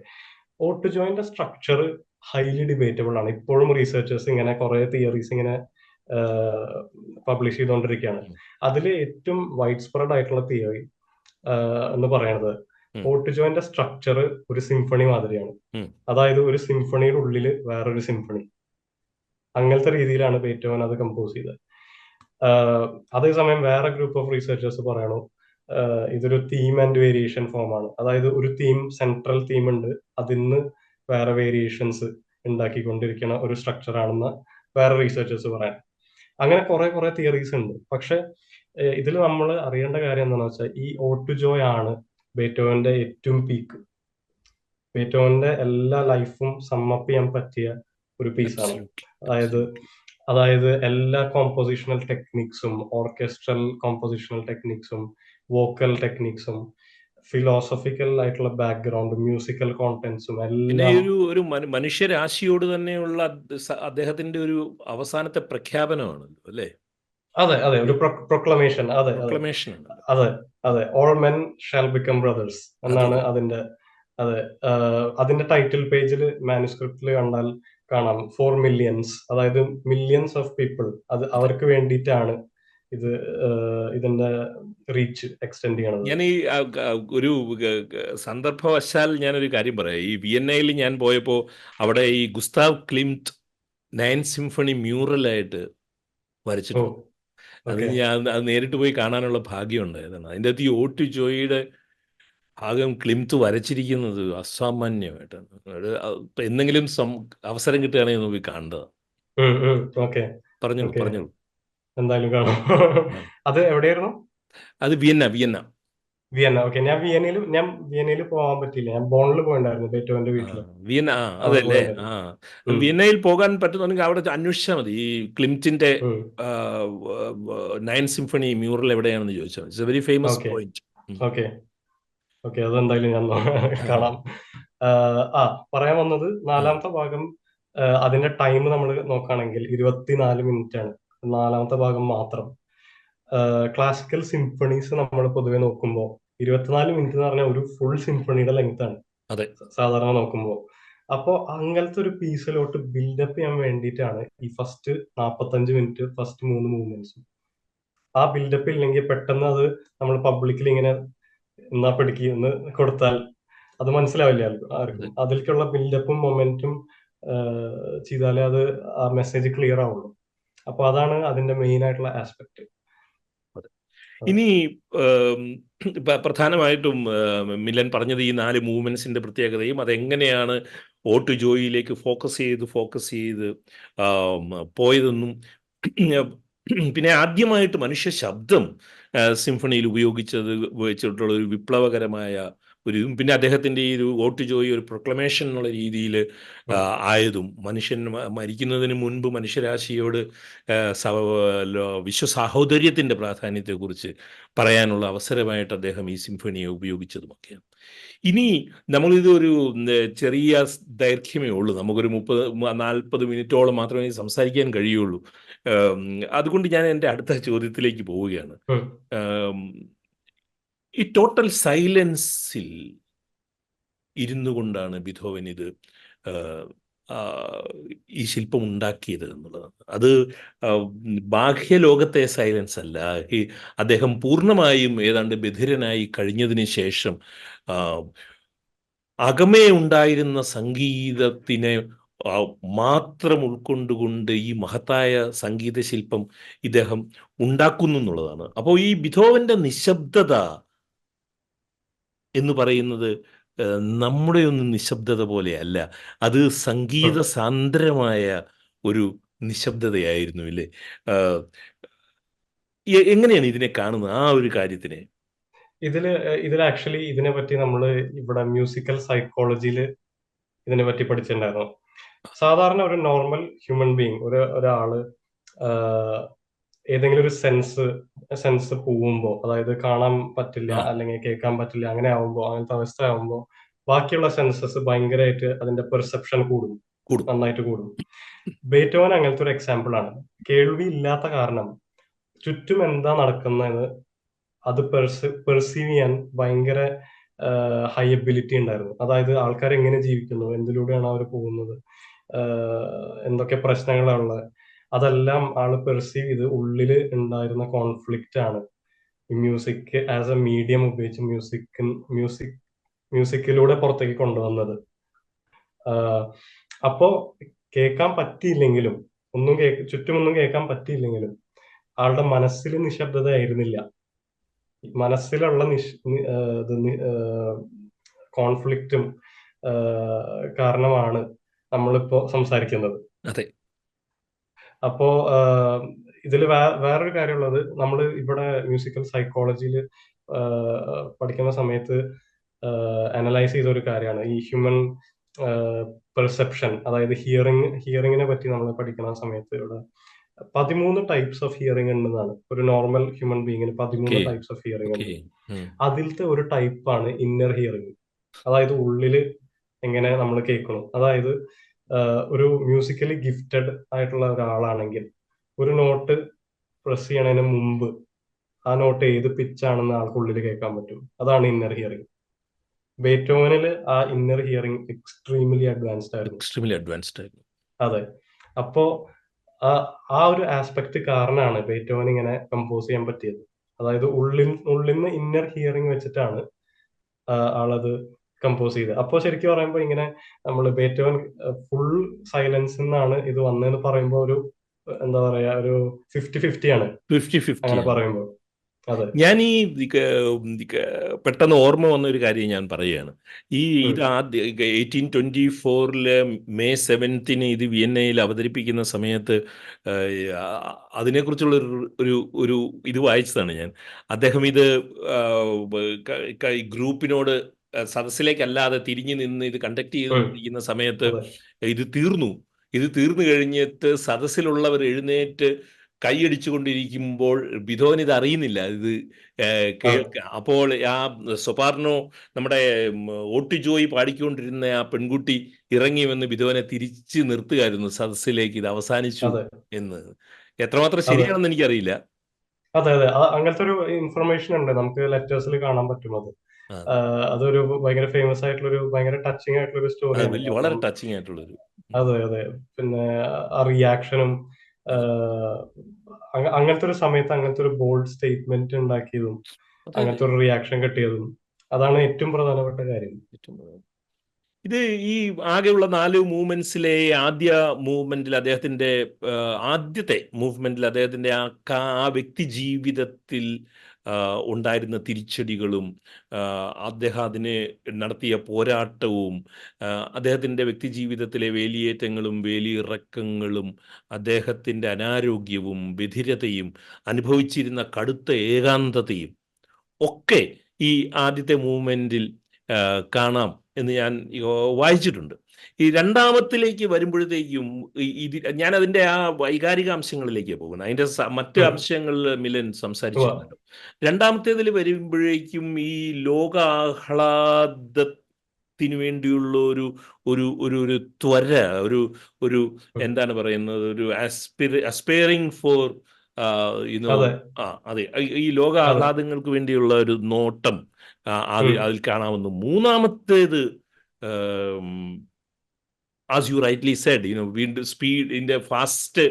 Ode to ജോയിന്റെ സ്ട്രക്ചർ ഹൈലി ഡിബേറ്റബിൾ ആണ്. ഇപ്പോഴും റിസർച്ചേഴ്സ് ഇങ്ങനെ കുറെ തിയറീസ് ഇങ്ങനെ പബ്ലിഷ് ചെയ്തുകൊണ്ടിരിക്കുകയാണ്. ഉം. അതിൽ ഏറ്റവും വൈഡ് സ്പ്രെഡ് ആയിട്ടുള്ള തിയറി എന്ന് പറയുന്നത് ഉം. ഓ ടു ജോയിന്റെ സ്ട്രക്ചർ ഒരു സിംഫണി മാതിരിയാണ്. ഉം. അതായത് ഒരു സിംഫണിയുടെ ഉള്ളിൽ വേറൊരു സിംഫണി, അങ്ങനത്തെ രീതിയിലാണ് ബീറ്റോവൻ അത് കമ്പോസ് ചെയ്തത്. അതേസമയം വേറെ ഗ്രൂപ്പ് ഓഫ് റിസർച്ചേഴ്സ് പറയണു ഇതൊരു തീം ആൻഡ് വേരിയേഷൻ ഫോം ആണ്. അതായത് ഒരു തീം, സെൻട്രൽ തീം ഉണ്ട്, അതിന്ന് വേറെ വേരിയേഷൻസ് ഉണ്ടാക്കിക്കൊണ്ടിരിക്കുന്ന ഒരു സ്ട്രക്ചർ ആണെന്ന് വേറെ റിസർച്ചേഴ്സ് പറയാം. അങ്ങനെ കുറെ തിയറീസ് ഉണ്ട്. പക്ഷെ ഇതിൽ നമ്മൾ അറിയേണ്ട കാര്യം എന്താണെന്ന് വെച്ചാൽ ഈ ഓട്ടു ജോയ് ആണ് ബേറ്റോവന്റെ ഏറ്റവും പീക്ക്. ബേറ്റോവന്റെ എല്ലാ ലൈഫും സമ്മപ്പ് ചെയ്യാൻ പറ്റിയ ഒരു പീസാണ്. അബ്സല്യൂട്ട്ലി, അതായത് അബ്സല്യൂട്ട്ലി. അതായത് എല്ലാ കോമ്പോസിഷണൽ ടെക്നിക്സും, ഓർക്കസ്ട്രൽ കോമ്പോസിഷണൽ ടെക്നിക്സും, വോക്കൽ ടെക്നിക്സും, ഫിലോസഫിക്കൽ ആയിട്ടുള്ള ബാക്ക്ഗ്രൗണ്ട്, മ്യൂസിക്കൽ കോണ്ടന്റ്സും പിന്നെ ഈ എല്ലാം. ഒരു മനുഷ്യരാശിയോട് തന്നെയുള്ള അദ്ദേഹത്തിന്റെ ഒരു അവസാനത്തെ പ്രഖ്യാപനമാണല്ലോ അല്ലേ? അതെ അതെ, ഒരു ഒരു പ്രൊക്ലമേഷൻ. അതെ അതെ പ്രൊക്ലമേഷൻ ആണല്ലോ. അതെ അതെ, all men shall become brothers അതെ എന്നാണ് അതെ. അതിന്റെ. അതെ, അതിന്റെ ടൈറ്റിൽ പേജിൽ മാനുസ്ക്രിപ്റ്റിൽ കണ്ടാൽ കാണാം 4 മില്യൺസ്, അതായത് മില്യൺസ് ഓഫ് പീപ്പിൾ. അത് അതെ. അവർക്ക് വേണ്ടിയിട്ടാണ് ഇത്, ഇതിന്റെ റീച്ച് എക്സ്റ്റെൻഡ് ചെയ്യണത്. ഞാൻ ഈ ഒരു സന്ദർഭവശാൽ ഞാനൊരു കാര്യം പറയാം. ഈ വിയന്നയിൽ ഞാൻ പോയപ്പോൾ അവിടെ ഈ ഗുസ്താവ് ക്ലിംറ്റ് നയൻ സിംഫണി മ്യൂറലായിട്ട് ഓ, വരച്ചിട്ടുണ്ട്. അത് ഓക്കെ. അത് നേരിട്ട് പോയി കാണാനുള്ള ഭാഗ്യം ഉണ്ടായതാണ്. അതിൻ്റെ അകത്ത് ഈ ഓട്ടു ജോയിയുടെ ഭാഗം ക്ലിംത്ത് വരച്ചിരിക്കുന്നത് അസാമാന്യമായിട്ടാണ്. ഇപ്പം എന്തെങ്കിലും അവസരം കിട്ടുകയാണെങ്കിൽ ഒന്ന് പോയി കാണേണ്ടതാണ്. ഓക്കെ പറഞ്ഞോളൂ ഓക്കെ, പറഞ്ഞോളൂ. എന്തായാലും കാണാം. ആ. അത് എവിടെയായിരുന്നു? അത് വിയന്ന വിയന്ന. വിയന്ന. ഓക്കെ, ഞാൻ വിയന്നയിൽ പോകാൻ പറ്റിയില്ല. ഞാൻ ബോണിൽ പോയിണ്ടായിരുന്നു ബേറ്റോവന്റെ ആ വീട്ടില്. വിയന്ന, അവിടെ അതല്ലേ. ആ, പോയിണ്ടായിരുന്നു. ഉം, വിയന്നയിൽ പോകാൻ പറ്റുന്നുണ്ടെങ്കിൽ അവിടെ അന്വേഷിച്ചാൽ മതി. ഈ ക്ലിംറ്റിന്റെ ഉം. നയൻ സിംഫണി മ്യൂറൽ എവിടെയാണെന്ന് ചോദിച്ചാൽ മതി. It's A very famous okay point. Okay okay, അതെന്തായാലും ഞാൻ കാണാം. ആ, പറയാൻ വന്നത് നാലാമത്തെ ഭാഗം. അതിന്റെ ടൈം നമ്മൾ നോക്കുകയാണെങ്കിൽ 24 മിനിറ്റ് ആണ്, നാലാമത്തെ ഭാഗം മാത്രം. ക്ലാസിക്കൽ സിംഫണീസ് നമ്മൾ പൊതുവെ നോക്കുമ്പോൾ 24 മിനിറ്റ് എന്ന് പറഞ്ഞാൽ ഒരു ഫുൾ സിംഫണിയുടെ ലെങ്ത് ആണ് അതെ സാധാരണ നോക്കുമ്പോൾ. അപ്പോൾ അങ്ങനത്തെ ഒരു പീസിലോട്ട് ബിൽഡപ്പ് ചെയ്യാൻ വേണ്ടിയിട്ടാണ് ഈ ഫസ്റ്റ് 45 മിനിറ്റ്, ഫസ്റ്റ് 3 മൂവ്മെന്റ്സും. ആ ബിൽഡപ്പ് ഇല്ലെങ്കിൽ പെട്ടെന്ന് അത് നമ്മൾ പബ്ലിക്കിൽ ഇങ്ങനെ എന്നാ പിടിക്കുക എന്ന് കൊടുത്താൽ അത് മനസ്സിലാവില്ല ആർക്കും. അതെ അതിലേക്കുള്ള ബിൽഡപ്പും മൊമെന്റും ചെയ്താലേ അത് ആ മെസ്സേജ് ക്ലിയർ ആവുള്ളൂ. അപ്പൊ അതാണ് അതിന്റെ മെയിൻ ആയിട്ടുള്ള ആസ്പെക്ട്. അതെ. ഇനി ഏം, പ്രധാനമായിട്ടും മിലൻ പറഞ്ഞത് ഈ 4 മൂവ്മെന്റ്സിന്റെ പ്രത്യേകതയും അതെങ്ങനെയാണ് ഓട്ടു ജോയിലേക്ക് ഫോക്കസ് ചെയ്ത് ആം, പോയതെന്നും പിന്നെ ആദ്യമായിട്ട് മനുഷ്യ ശബ്ദം സിംഫണിയിൽ ഉപയോഗിച്ചിട്ടുള്ള ഒരു വിപ്ലവകരമായ ഒരു ഇതും, പിന്നെ അദ്ദേഹത്തിൻ്റെ ഈ ഒരു ഓട്ടു ജോയി ഒരു പ്രൊക്ലമേഷൻ എന്നുള്ള രീതിയിൽ ആയതും, മനുഷ്യൻ മരിക്കുന്നതിന് മുൻപ് മനുഷ്യരാശിയോട് വിശ്വസാഹോദര്യത്തിൻ്റെ പ്രാധാന്യത്തെക്കുറിച്ച് പറയാനുള്ള അവസരമായിട്ട് അദ്ദേഹം ഈ സിംഫണിയെ ഉപയോഗിച്ചതുമൊക്കെയാണ്. ഇനി നമ്മളിത് ഒരു ചെറിയ ദൈർഘ്യമേ ഉള്ളൂ, നമുക്കൊരു 30-40 മിനിറ്റോളം മാത്രമേ സംസാരിക്കാൻ കഴിയുള്ളൂ. ഏം, അതുകൊണ്ട് ഞാൻ എൻ്റെ അടുത്ത ചോദ്യത്തിലേക്ക് പോവുകയാണ്. ഏം, ഈ ടോട്ടൽ സൈലൻസിൽ ഇരുന്നു കൊണ്ടാണ് ബിഥോവൻ ഇത് ഏഹ്, ആ, ഈ ശില്പം ഉണ്ടാക്കിയത് എന്നുള്ളതാണ്. അത് ബാഹ്യലോകത്തെ സൈലൻസ് അല്ല. ഈ അദ്ദേഹം പൂർണ്ണമായും ഏതാണ്ട് ബധിരനായി കഴിഞ്ഞതിന് ശേഷം ആ, അകമേ ഉണ്ടായിരുന്ന സംഗീതത്തിനെ ആ, മാത്രം ഉൾക്കൊണ്ടുകൊണ്ട് ഈ മഹത്തായ സംഗീത ശില്പം ഇദ്ദേഹം ഉണ്ടാക്കുന്നു എന്നുള്ളതാണ്. അപ്പോൾ ഈ ബിഥോവന്റെ നിശബ്ദത എന്ന് പറയുന്നത് നമ്മുടെ ഒന്നും നിശബ്ദത പോലെയല്ല. അത് സംഗീത സാന്ദ്രമായ ഒരു നിശബ്ദതയായിരുന്നു ഇല്ലേ? ആഹ് എങ്ങനെയാണ് ഇതിനെ കാണുന്നത്, ആ ഒരു കാര്യത്തിനെ? ഇതിൽ ആക്ച്വലി ഇതിനെ പറ്റി നമ്മൾ ഇവിടെ മ്യൂസിക്കൽ സൈക്കോളജിയിൽ ഇതിനെ പറ്റി പഠിച്ചിട്ടുണ്ടായിരുന്നു. സാധാരണ ഒരു നോർമൽ ഹ്യൂമൻ ബീങ്, ഒരാള് ആഹ്, ഏതെങ്കിലും ഒരു സെൻസ് പോവുമ്പോ, അതായത് കാണാൻ പറ്റില്ല ആ, അല്ലെങ്കിൽ കേൾക്കാൻ പറ്റില്ല, അങ്ങനെ ആവുമ്പോ, അങ്ങനത്തെ അവസ്ഥ ആവുമ്പോ ബാക്കിയുള്ള സെൻസസ് ഭയങ്കരമായിട്ട് അതിന്റെ പെർസെപ്ഷൻ കൂടും, കൂടും. നന്നായിട്ട് കൂടും. ബേറ്റോവൻ അങ്ങനത്തെ ഒരു എക്സാമ്പിൾ ആണ്. കേൾവി ഇല്ലാത്ത കാരണം ചുറ്റും എന്താ നടക്കുന്നതെന്ന് അത് പെർസീവ് ചെയ്യാൻ ഭയങ്കര ഹൈ എബിലിറ്റി ഉണ്ടായിരുന്നു. അതായത് ആൾക്കാർ എങ്ങനെ ജീവിക്കുന്നു, എന്തിലൂടെയാണ് അവർ പോകുന്നത്, എന്തൊക്കെ പ്രശ്നങ്ങളാണ് ഉള്ളത്, അതെല്ലാം ആള് പെർസീവ് ചെയ്ത് ഉള്ളില് ഉണ്ടായിരുന്ന കോൺഫ്ലിക്റ്റ് ആണ് ഈ മ്യൂസിക് ആസ് എ മീഡിയം ഉപയോഗിച്ച് മ്യൂസിക്കിലൂടെ പുറത്തേക്ക് കൊണ്ടുവന്നത്. ആഹ്, അപ്പോ കേൾക്കാൻ പറ്റിയില്ലെങ്കിലും, ചുറ്റുമൊന്നും കേൾക്കാൻ പറ്റിയില്ലെങ്കിലും ആളുടെ മനസ്സിൽ നിശബ്ദത ആയിരുന്നില്ല. മനസ്സിലുള്ള കോൺഫ്ലിക്റ്റും കാരണമാണ് നമ്മളിപ്പോ സംസാരിക്കുന്നത്. അതെ അപ്പോ ഇതിൽ വേറൊരു കാര്യമുള്ളത്, നമ്മൾ ഇവിടെ മ്യൂസിക്കൽ സൈക്കോളജിയിൽ പഠിക്കുന്ന സമയത്ത് അനലൈസ് ചെയ്ത ഒരു കാര്യമാണ് ഈ ഹ്യൂമൻ പെർസെപ്ഷൻ. അതായത് ഹിയറിങ്ങിനെ പറ്റി നമ്മൾ പഠിക്കുന്ന സമയത്ത് ഇവിടെ 13 ടൈപ്സ് ഓഫ് ഹിയറിംഗ് ഉണ്ടെന്നാണ്. ഒരു നോർമൽ ഹ്യൂമൻ ബീങ്ങിന് 13 ടൈപ്സ് ഓഫ് ഹിയറിംഗ് ഉണ്ട്. അതിലത്തെ ഒരു ടൈപ്പാണ് ഇന്നർ ഹിയറിംഗ്. അതായത് ഉള്ളില് എങ്ങനെ നമ്മൾ കേൾക്കണം. അതായത് ഒരു മ്യൂസിക്കലി ഗിഫ്റ്റഡ് ആയിട്ടുള്ള ഒരാളാണെങ്കിൽ ഒരു നോട്ട് പ്രസ് ചെയ്യണതിന് മുമ്പ് ആ നോട്ട് ഏത് പിച്ചാണെന്ന് ആൾക്ക് ഉള്ളിൽ കേൾക്കാൻ പറ്റും. അതാണ് ഇന്നർ ഹിയറിംഗ്. ബേറ്റോവനിൽ ആ ഇന്നർ ഹിയറിംഗ് എക്സ്ട്രീംലി അഡ്വാൻസ്ഡ് ആയിരുന്നു. അതെ. അപ്പോ ആ ഒരു ആസ്പെക്ട് കാരണമാണ് ബേറ്റോവൻ ഇങ്ങനെ കമ്പോസ് ചെയ്യാൻ പറ്റിയത്. അതായത് ഉള്ളിന്ന് ഇന്നർ ഹിയറിംഗ് വെച്ചിട്ടാണ് ആളത് കമ്പോസ് ചെയ്തത്. അപ്പോൾ ശരിക്കും പറയുമ്പോൾ ഇങ്ങനെ നമ്മൾ ബേറ്റോവൻ ഫുൾ സൈലൻസ് നിന്നാണ് ഇത് വന്നതെന്ന് പറയുമ്പോൾ ഒരു എന്താ പറയാ, ഒരു 50-50 ആണ് അങ്ങനെ പറയുമ്പോൾ. ഞാൻ ഈ പെട്ടെന്ന് ഓർമ്മ വന്ന ഒരു കാര്യം ഞാൻ പറയുകയാണ്. ഇത് 1824 May 7 ഇത് വിയന്നയിൽ അവതരിപ്പിക്കുന്ന സമയത്ത് അതിനെക്കുറിച്ചുള്ള ഒരു ഇത് വായിച്ചതാണ് ഞാൻ. അദ്ദേഹം ഇത് ഗ്രൂപ്പിനോട് സദസ്സിലേക്കല്ലാതെ തിരിഞ്ഞു നിന്ന് ഇത് കണ്ടക്ട് ചെയ്തുകൊണ്ടിരിക്കുന്ന സമയത്ത് ഇത് തീർന്നു കഴിഞ്ഞിട്ട് സദസ്സിലുള്ളവർ എഴുന്നേറ്റ് കൈയടിച്ചുകൊണ്ടിരിക്കുമ്പോൾ ബിധോൻ ഇത് അറിയുന്നില്ല. ഇത് അപ്പോൾ ആ സൊപാർണോ നമ്മുടെ ഓട്ടിജോയി പാടിക്കൊണ്ടിരുന്ന ആ പെൺകുട്ടി ഇറങ്ങി വന്ന് ബിധോനെ തിരിച്ച് നിർത്തുകയായിരുന്നു സദസ്സിലേക്ക്, ഇത് അവസാനിച്ചു എന്ന്. എത്രമാത്രം ശരിയാണെന്ന് എനിക്കറിയില്ല. അതെ, അങ്ങനത്തെ ഒരു ഇൻഫർമേഷൻ ഉണ്ട്, നമുക്ക് ലെറ്റേഴ്സിൽ കാണാൻ പറ്റും. അതൊരു ഭയങ്കര ഫേമസ് ആയിട്ടുള്ള ഭയങ്കര ടച്ചിങ് ആയിട്ടുള്ള ഒരു സ്റ്റോറിയാണ്. വളരെ ടച്ചിങ് ആയിട്ടുള്ളൊരു. അതെ. പിന്നെ ആ റിയാക്ഷനും അങ്ങനത്തെ ഒരു സമയത്ത് അങ്ങനത്തെ ഒരു ബോൾഡ് സ്റ്റേറ്റ്മെന്റ് ഉണ്ടാക്കിയതും അങ്ങനത്തെ ഒരു റിയാക്ഷൻ കിട്ടിയതും അതാണ് ഏറ്റവും പ്രധാനപ്പെട്ട കാര്യം. ഇത് ഈ ആകെയുള്ള 4 മൂവ്മെന്റ്സിലെ ആദ്യ മൂവ്മെന്റിൽ അദ്ദേഹത്തിന്റെ ആദ്യത്തെ മൂവ്മെന്റിൽ അദ്ദേഹത്തിന്റെ ആ വ്യക്തി ജീവിതത്തിൽ ഉണ്ടായിരുന്ന തിരിച്ചടികളും അദ്ദേഹം അതിന് നടത്തിയ പോരാട്ടവും അദ്ദേഹത്തിൻ്റെ വ്യക്തി ജീവിതത്തിലെ വേലിയേറ്റങ്ങളും വേലിയിറക്കങ്ങളും അദ്ദേഹത്തിൻ്റെ അനാരോഗ്യവും ബധിരതയും അനുഭവിച്ചിരുന്ന കടുത്ത ഏകാന്തതയും ഒക്കെ ഈ ആദ്യത്തെ മൂവ്മെന്റിൽ കാണാം എന്ന് ഞാൻ വായിച്ചിട്ടുണ്ട്. ഈ രണ്ടാമത്തിലേക്ക് വരുമ്പോഴത്തേക്കും ഞാൻ അതിൻ്റെ ആ വൈകാരിക അംശങ്ങളിലേക്ക് പോകുന്നത്. അതിൻ്റെ മറ്റ് അംശങ്ങളിൽ മിലൻ സംസാരിച്ചിട്ടുണ്ട്. രണ്ടാമത്തേതിൽ വരുമ്പോഴേക്കും ഈ ലോകാഹ്ലാദത്തിന് വേണ്ടിയുള്ള ഒരു ത്വര, ഒരു എന്താണ് പറയുന്നത്, ഒരു അസ്പയറിങ് ഫോർ അതെ, ഈ ലോക ആഹ്ലാദങ്ങൾക്ക് വേണ്ടിയുള്ള ഒരു നോട്ടം അതിൽ കാണാവുന്നു. മൂന്നാമത്തേത് ആസ് യു റൈറ്റ്ലി സെഡ്, വീണ്ടും സ്പീഡിന്റെ ഫാസ്റ്റ്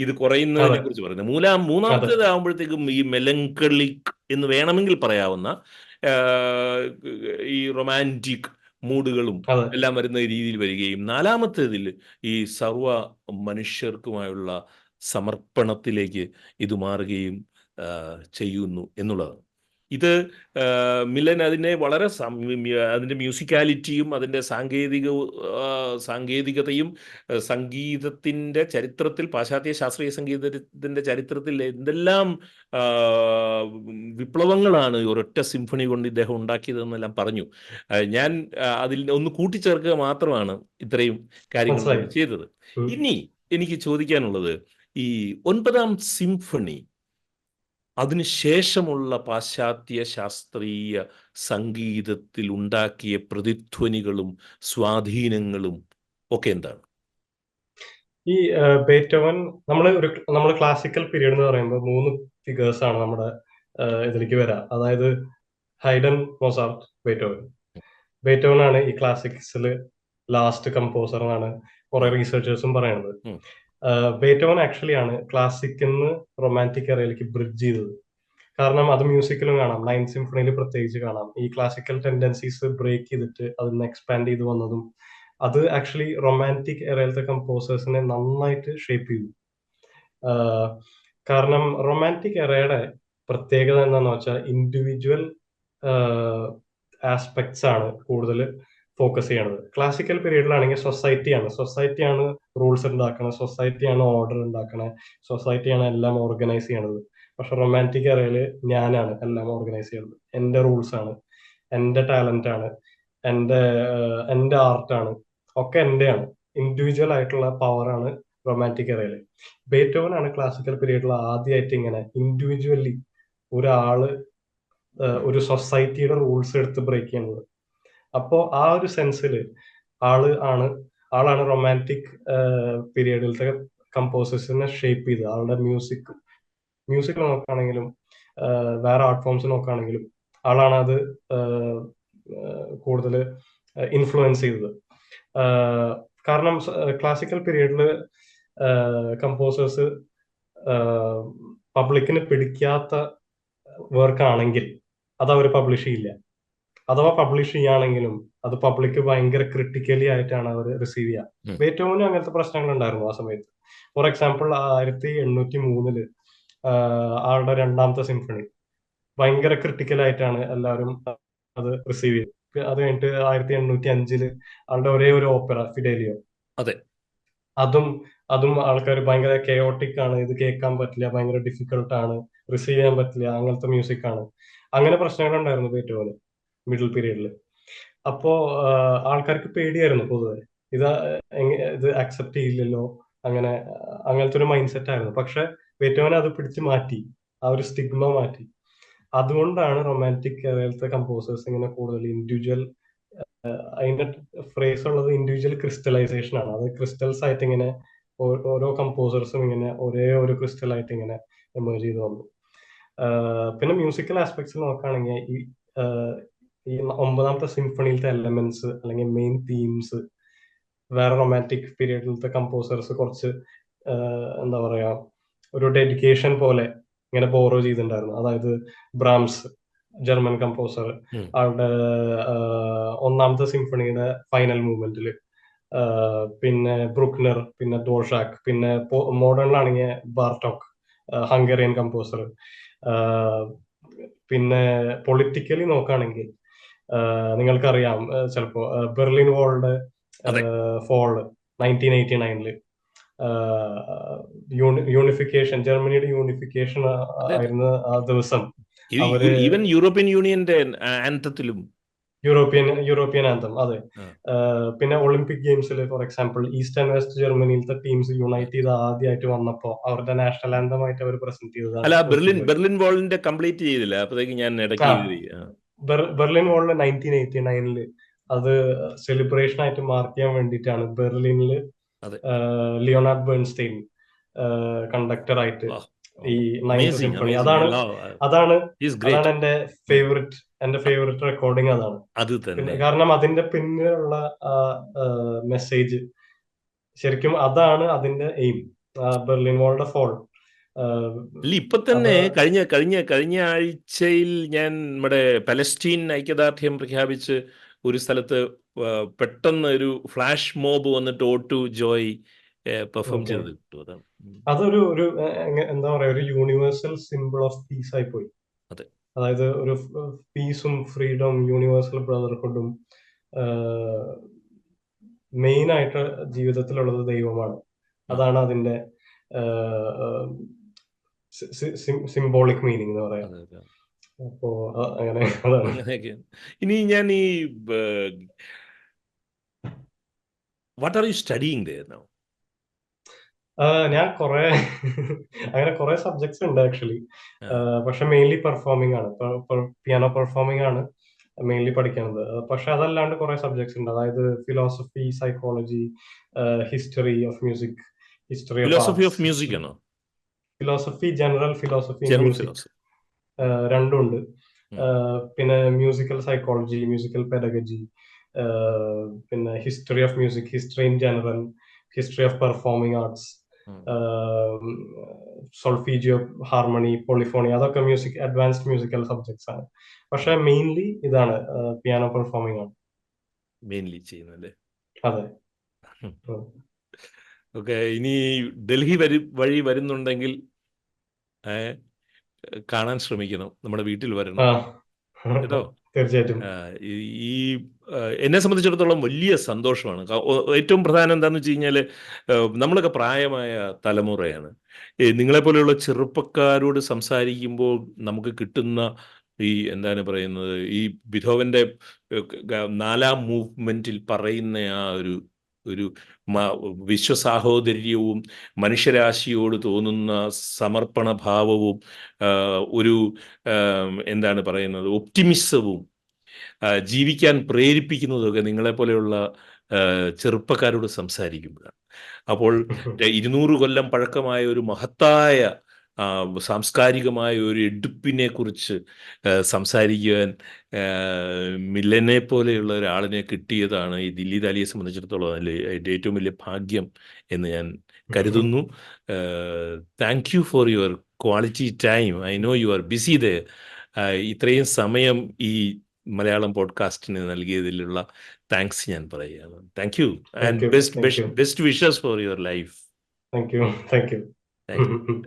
ഇത് കുറയുന്നതിനെ കുറിച്ച് പറയുന്നത്. മൂന്നാമത്തേത് ആകുമ്പോഴത്തേക്കും ഈ മെലങ്കളിക് എന്ന് വേണമെങ്കിൽ പറയാവുന്ന ഈ റൊമാൻറ്റിക് മൂഡുകളും എല്ലാം വരുന്ന രീതിയിൽ വരികയും നാലാമത്തേതിൽ ഈ സർവ മനുഷ്യർക്കുമായുള്ള സമർപ്പണത്തിലേക്ക് ഇത് മാറുകയും ചെയ്യുന്നു എന്നുള്ളതാണ്. ഇത് മിലൻ അതിനെ വളരെ അതിൻ്റെ മ്യൂസിക്കാലിറ്റിയും അതിൻ്റെ സാങ്കേതികതയും സംഗീതത്തിൻ്റെ ചരിത്രത്തിൽ, പാശ്ചാത്യ ശാസ്ത്രീയ സംഗീതത്തിൻ്റെ ചരിത്രത്തിൽ എന്തെല്ലാം വിപ്ലവങ്ങളാണ് ഒരൊറ്റ സിംഫണി കൊണ്ട് ഇദ്ദേഹം ഉണ്ടാക്കിയതെന്നെല്ലാം പറഞ്ഞു. ഞാൻ അതിൽ ഒന്ന് കൂട്ടിച്ചേർക്കുക മാത്രമാണ് ഇത്രയും കാര്യങ്ങൾ ചെയ്തത്. ഇനി എനിക്ക് ചോദിക്കാനുള്ളത്, ഈ 9ാം സിംഫണി അതിനുശേഷമുള്ള പാശ്ചാത്യ ശാസ്ത്രീയ സംഗീതത്തിൽ ഉണ്ടാക്കിയ പ്രതിധ്വനികളും സ്വാധീനങ്ങളും ഒക്കെ എന്താണ്? ഈ ബേറ്റോവൻ നമ്മൾ ക്ലാസിക്കൽ പീരീഡ് എന്ന് പറയുമ്പോൾ 3 ഫിഗേഴ്സ് ആണ് നമ്മുടെ ഇതിലേക്ക് വരാം. അതായത് ഹൈഡൻ, മൊസാർട്ട്, ബേറ്റോവൻ. ബേറ്റോവൻ ആണ് ഈ ക്ലാസിക്സിൽ ലാസ്റ്റ് കമ്പോസർ എന്നാണ് കുറെ റീസെർച്ചേഴ്സും പറയുന്നത്. ബേറ്റോവൻ ആക്ച്വലി ആണ് ക്ലാസിക്കിന്ന് റൊമാൻറ്റിക് എറയിലേക്ക് ബ്രിഡ്ജ് ചെയ്തത്. കാരണം അത് മ്യൂസിക്കിലും കാണാം, 9th സിംഫണിയിൽ പ്രത്യേകിച്ച് കാണാം. ഈ ക്ലാസിക്കൽ ടെൻഡൻസീസ് ബ്രേക്ക് ചെയ്തിട്ട് അതിന് എക്സ്പാൻഡ് ചെയ്ത് വന്നതും അത് ആക്ച്വലി റൊമാൻറ്റിക് എറയിലത്തെ കമ്പോസേഴ്സിനെ നന്നായിട്ട് ഷേപ്പ് ചെയ്തു. കാരണം റൊമാൻറ്റിക് എറയുടെ പ്രത്യേകത എന്താണെന്ന് വെച്ചാൽ ഇൻഡിവിജ്വൽ ആസ്പെക്ട്സ് ആണ് കൂടുതൽ ഫോക്കസ് ചെയ്യണത്. ക്ലാസിക്കൽ പീരീഡിലാണെങ്കിൽ സൊസൈറ്റിയാണ് റൂൾസ് ഉണ്ടാക്കണത്, സൊസൈറ്റിയാണ് ഓർഡർ ഉണ്ടാക്കണത്, സൊസൈറ്റിയാണ് എല്ലാം ഓർഗനൈസ് ചെയ്യണത്. പക്ഷെ റൊമാൻറ്റിക് എറയില് ഞാനാണ് എല്ലാം ഓർഗനൈസ് ചെയ്യുന്നത്. എന്റെ റൂൾസ് ആണ്, എന്റെ ടാലന്റ് ആണ്, എന്റെ ആർട്ടാണ്, ഒക്കെ എന്റെയാണ്. ഇൻഡിവിജ്വൽ ആയിട്ടുള്ള പവറാണ് റൊമാൻറ്റിക് എറയില്. ബേറ്റോവനാണ് ക്ലാസിക്കൽ പീരീഡിൽ ആദ്യമായിട്ട് ഇങ്ങനെ ഇൻഡിവിജ്വലി ഒരാള് ഒരു സൊസൈറ്റിയുടെ റൂൾസ് എടുത്ത് ബ്രേക്ക് ചെയ്യുന്നത്. അപ്പോ ആ ഒരു സെൻസിൽ ആള് ആണ് ആളാണ് റൊമാൻറ്റിക് പീരീഡിലത്തെ കമ്പോസേഴ്സിനെ ഷേപ്പ് ചെയ്തത്. ആളുടെ മ്യൂസിക് നോക്കുകയാണെങ്കിലും വേറെ ആർട്ട് ഫോംസ് നോക്കുകയാണെങ്കിലും ആളാണ് അത് കൂടുതൽ ഇൻഫ്ലുവൻസ് ചെയ്തത്. കാരണം ക്ലാസിക്കൽ പീരീഡിൽ കമ്പോസേഴ്സ് പബ്ലിക്കിന് പിടിക്കാത്ത വർക്ക് ആണെങ്കിൽ അത് അവർ പബ്ലിഷ് ചെയ്യില്ല. അഥവാ പബ്ലിഷ് ചെയ്യുകയാണെങ്കിലും അത് പബ്ലിക് ഭയങ്കര ക്രിട്ടിക്കലി ആയിട്ടാണ് അവർ റിസീവ് ചെയ്യുക. ബേറ്റോവനും അങ്ങനത്തെ പ്രശ്നങ്ങൾ ഉണ്ടായിരുന്നു ആ സമയത്ത്. ഫോർ എക്സാമ്പിൾ 1803 ആളുടെ രണ്ടാമത്തെ സിംഫണി ഭയങ്കര ക്രിട്ടിക്കൽ ആയിട്ടാണ് എല്ലാവരും അത് റിസീവ് ചെയ്തത്. അത് കഴിഞ്ഞിട്ട് 1805 ആളുടെ ഒരേ ഒരു ഓപ്പറ ഫിഡേലിയോ, അതെ, അതും ആൾക്കാർ ഭയങ്കര കെയോട്ടിക് ആണ്, ഇത് കേൾക്കാൻ പറ്റില്ല, ഭയങ്കര ഡിഫിക്കൽട്ട് ആണ്, റിസീവ് ചെയ്യാൻ പറ്റില്ല, അങ്ങനത്തെ മ്യൂസിക് ആണ്. അങ്ങനെ പ്രശ്നങ്ങൾ ഉണ്ടായിരുന്നു ബേറ്റോവന് മിഡിൽ പീരീഡിൽ. അപ്പോ ആൾക്കാർക്ക് പേടിയായിരുന്നു പൊതുവെ, ഇത് ഇത് അക്സെപ്റ്റ് ചെയ്യില്ലല്ലോ, അങ്ങനത്തെ ഒരു മൈൻഡ് സെറ്റ് ആയിരുന്നു. പക്ഷെ ബേറ്റോവൻ അത് പിടിച്ചു മാറ്റി, ആ ഒരു സ്റ്റിഗ്മ മാറ്റി. അതുകൊണ്ടാണ് റൊമാൻറ്റിക് എറയിലത്തെ കമ്പോസേഴ്സ് ഇങ്ങനെ കൂടുതൽ ഇൻഡിവിജ്വൽ, അതിന്റെ ഫ്രേസ് ഉള്ളത് ഇൻഡിവിജ്വൽ ക്രിസ്റ്റലൈസേഷൻ ആണ്. അത് ക്രിസ്റ്റൽസ് ആയിട്ട് ഇങ്ങനെ ഓരോ കമ്പോസേഴ്സും ഇങ്ങനെ ഒരേ ഒരു ക്രിസ്റ്റൽ ആയിട്ട് ഇങ്ങനെ എമേർജ് ചെയ്ത് വന്നു. പിന്നെ മ്യൂസിക്കൽ ആസ്പെക്ട്സിൽ നോക്കുകയാണെങ്കിൽ ഈ 9ാമത്തെ സിംഫണിയിലത്തെ എലമെന്റ്സ് അല്ലെങ്കിൽ മെയിൻ തീംസ് വേറെ റൊമാൻറ്റിക് പീരീഡിലത്തെ കമ്പോസേഴ്സ് കുറച്ച് എന്താ പറയാ ഒരു ഡെഡിക്കേഷൻ പോലെ ഇങ്ങനെ ബോറോ ചെയ്തിട്ടുണ്ടായിരുന്നു. അതായത് ബ്രാംസ്, ജർമ്മൻ കമ്പോസർ, ആളുടെ 1ാമത്തെ സിംഫണിയുടെ ഫൈനൽ മൂവ്മെന്റിൽ, പിന്നെ ബ്രുക്നർ, പിന്നെ ഡോർഷാക്ക്, പിന്നെ മോഡേണിലാണെങ്കിൽ ബാർട്ടോക്ക്, ഹംഗേറിയൻ കമ്പോസർ. പിന്നെ പൊളിറ്റിക്കലി നോക്കുകയാണെങ്കിൽ നിങ്ങൾക്കറിയാം ചിലപ്പോ ബെർലിൻ വാളിന്റെ ഫോള് 1989 യൂണിഫിക്കേഷൻ, ജർമ്മനിയുടെ യൂണിഫിക്കേഷൻ ആയിരുന്ന ആ ദിവസം അവര് ഈവൻ യൂറോപ്യൻ യൂണിയന്റെ ആന്തത്തിലും യൂറോപ്യൻ ആന്തം, അതെ. പിന്നെ ഒളിമ്പിക് ഗെയിംസിൽ for example east and west ജർമ്മനിയിലത്തെ ടീംസ് യുണൈറ്റ് ചെയ്ത് ആദ്യമായിട്ട് വന്നപ്പോ അവരുടെ നാഷണൽ ആന്തമായിട്ട് അവർ പ്രസന്റ് ചെയ്തതാണ്. അല്ല, ബെർലിൻ വാളിന്റെ കംപ്ലീറ്റ് ചെയ്തില്ല, അപ്പോഴത്തേക്ക് ഞാൻ ഇടയ്ക്ക് ബെർലിൻ വാളിന് 1989 അത് സെലിബ്രേഷൻ ആയിട്ട് മാർക്ക് ചെയ്യാൻ വേണ്ടിയിട്ടാണ് ബെർലിനിൽ ലിയോണാർഡ് ബേൺസ്റ്റൈൻ കണ്ടക്ടർ ആയിട്ട് ഈ 9th സിംഫണി. അതാണ് എന്റെ ഫേവറേറ്റ് റെക്കോർഡിംഗ് അതാണ്. കാരണം അതിന്റെ പിന്നിലുള്ള മെസ്സേജ് ശരിക്കും അതാണ് അതിന്റെ എയിം, ബെർലിൻ വാളിന്റെ ഫോൾ. ഇപ്പൊ തന്നെ കഴിഞ്ഞ ആഴ്ചയിൽ ഞാൻ നമ്മുടെ പലസ്റ്റീൻ ഐക്യദാർഢ്യം പ്രഖ്യാപിച്ച് ഒരു സ്ഥലത്ത് പെട്ടെന്ന് ഒരു ഫ്ലാഷ് മോബ് വന്നിട്ട് ഓട്ടു ജോയ് പെർഫോം ചെയ്ത് കിട്ടും. അതാണ് അതൊരു എന്താ പറയാ ഒരു യൂണിവേഴ്സൽ സിമ്പിൾ ഓഫ് പീസ് ആയി പോയി. അതായത് ഒരു പീസും ഫ്രീഡം, യൂണിവേഴ്സൽ ബ്രദർഹുഡും മെയിൻ ആയിട്ട് ജീവിതത്തിലുള്ളത് ദൈവമാണ്. അതാണ് അതിന്റെ സിംബോളിക് മീനിങ് എന്ന് പറയാം. അപ്പോ അങ്ങനെയൊക്കെ. ഇനി ഞാൻ ഈ what are you studying there now? ഞാൻ കുറെ സബ്ജക്ട്സ് ഉണ്ട് ആക്ച്വലി. പക്ഷെ മെയിൻലി പെർഫോമിംഗ് ആണ്, പിയാനോ പെർഫോമിംഗ് ആണ് മെയിൻലി പഠിക്കുന്നത്. പക്ഷെ അതല്ലാണ്ട് കുറെ സബ്ജക്ട്സ് ഉണ്ട്. അതായത് philosophy, psychology, history of music, history of music ആണോ? ഫിലോസഫി, ജനറൽ ഫിലോസഫി, മ്യൂസിക് രണ്ടും ഉണ്ട്. പിന്നെ മ്യൂസിക്കൽ സൈക്കോളജി, മ്യൂസിക്കൽ പെഡഗജി, പിന്നെ history of music, history in general, history of performing arts, solfeggio, harmony, polyphony, അതൊക്കെ അഡ്വാൻസ്ഡ് മ്യൂസിക്കൽ സബ്ജക്ട്സ് ആണ്. പക്ഷെ mainly ഇതാണ്, piano performing ആണ് മെയിൻലി ചെയ്യുന്നത്. അതെ. ഓക്കെ, ഇനി ഡൽഹി വഴി വരുന്നുണ്ടെങ്കിൽ കാണാൻ ശ്രമിക്കണം, നമ്മുടെ വീട്ടിൽ വരണം കേട്ടോ. തീർച്ചയായിട്ടും. ഈ ഈ, എന്നെ സംബന്ധിച്ചിടത്തോളം വലിയ സന്തോഷമാണ്. ഏറ്റവും പ്രധാനം എന്താണെന്ന് വെച്ച് കഴിഞ്ഞാൽ, നമ്മളൊക്കെ പ്രായമായ തലമുറയാണ്. നിങ്ങളെപ്പോലെയുള്ള ചെറുപ്പക്കാരോട് സംസാരിക്കുമ്പോൾ നമുക്ക് കിട്ടുന്ന ഈ എന്താണ് പറയുന്നത്, ഈ ബിഥോവൻ്റെ നാലാം മൂവ്മെൻറ്റിൽ പറയുന്ന ആ ഒരു ഒരു വിശ്വസാഹോദര്യവും മനുഷ്യരാശിയോട് തോന്നുന്ന സമർപ്പണ ഭാവവും ഒരു എന്താണ് പറയുന്നത്, ഒപ്റ്റിമിസവും ജീവിക്കാൻ പ്രേരിപ്പിക്കുന്നതൊക്കെ നിങ്ങളെപ്പോലെയുള്ള ചെറുപ്പക്കാരോട് സംസാരിക്കുമ്പോഴാണ്. അപ്പോൾ 200 കൊല്ലം പഴക്കമായ ഒരു മഹത്തായ സാംസ്കാരികമായ ഒരു എടുപ്പിനെ കുറിച്ച് സംസാരിക്കുവാൻ മില്ലനെ പോലെയുള്ള ഒരാളിനെ കിട്ടിയതാണ് ഈ ദില്ലി ദാലിയെ സംബന്ധിച്ചിടത്തോളം അതിൽ ഏറ്റവും വലിയ ഭാഗ്യം എന്ന് ഞാൻ കരുതുന്നു. Thank you for your quality time. I know you are busy ദ. ഇത്രയും സമയം ഈ മലയാളം പോഡ്കാസ്റ്റിന് നൽകിയതിലുള്ള താങ്ക്സ് ഞാൻ പറയുകയാണ്. Thank you thank and you. Thank you. Best wishes for your life. Thank you. Thank you. Thank U.